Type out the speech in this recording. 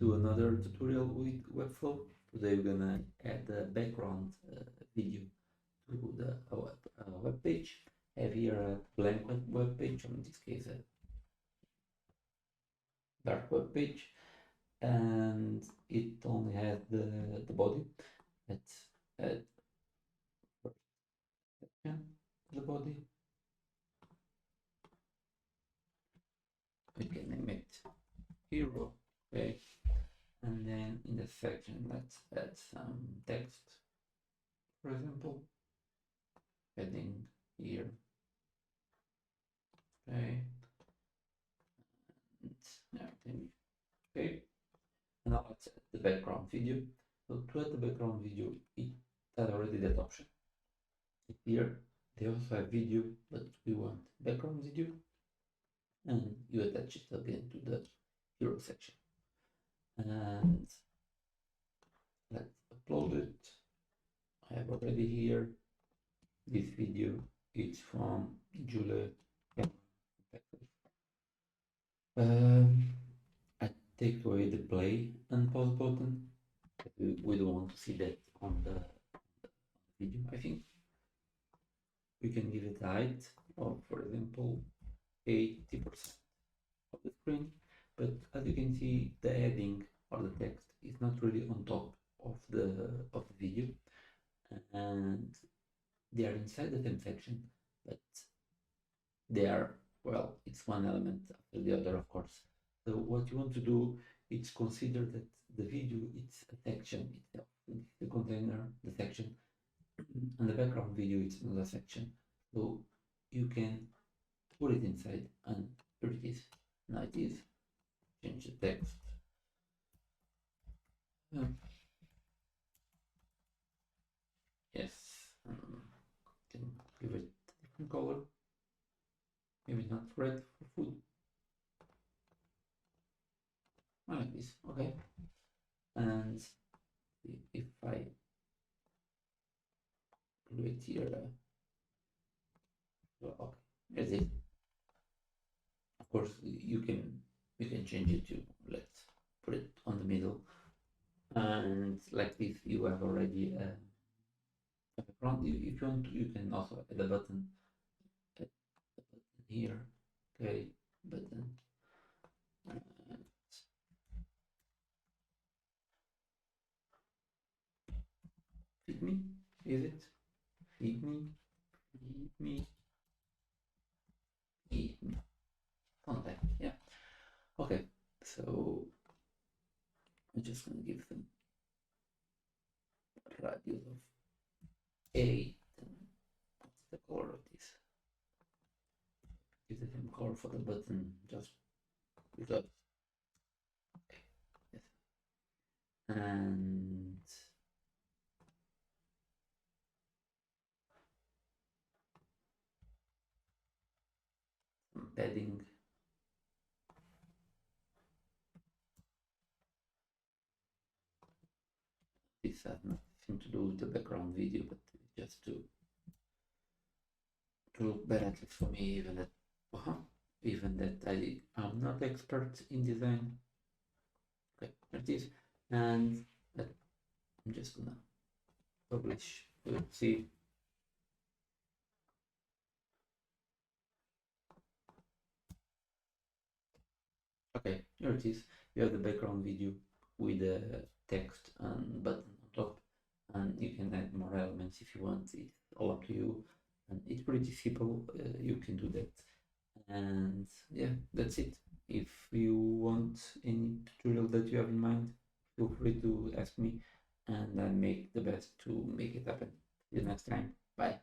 do another tutorial with Webflow. Today we're gonna add the background video to the web page. I have here a blank web page, or in this case a dark web page, and it only has the body. Let's add the body. We can name it hero, okay? And then in the section, let's add some text. For example, heading here, okay, and everything, okay. And now let's add the background video. So to add the background video, it has already that option. Here they also have video, but we want background video, and you attach it again to the hero section. And let's upload it. I have already here this video. It's from Julia. I take away the play and pause button. We don't want to see that on the video. I think we can give it a height of, for example, 80% of the screen. But as you can see, the heading or the text is not really on top of the video, and they are inside the same section, but they are, well, it's one element after the other, of course. So what you want to do is consider that the video it's a section itself, it's the container, the section, and the background video it's another section. So you can put it inside, and here it is. Now it is. Change the text. Yes, can give it a different color. Maybe not red for food. I like this. Okay. And if I create here, well, okay, there's it. Of course, you can change it to, let's put it on the middle, and like this you have already a background. If you want to, you can also add a button here, okay, button. Feed me, is it? Feed me, feed me, feed me. Contact, yeah. Okay, so I'm just gonna give them a radius of 8. What's the color of this? Give the same color for the button, just because. Okay, yes. And some padding. This has nothing to do with the background video, but just to look better, at least for me, even that I'm not expert in design. Okay, there it is. And I'm just gonna publish. We'll see. Okay, here it is. You have the background video with the text and button on top, and you can add more elements if you want. It's all up to you, and it's pretty simple. You can do that, and yeah, that's it. If you want any tutorial that you have in mind, feel free to ask me, and I make the best to make it happen. See you next time. Bye.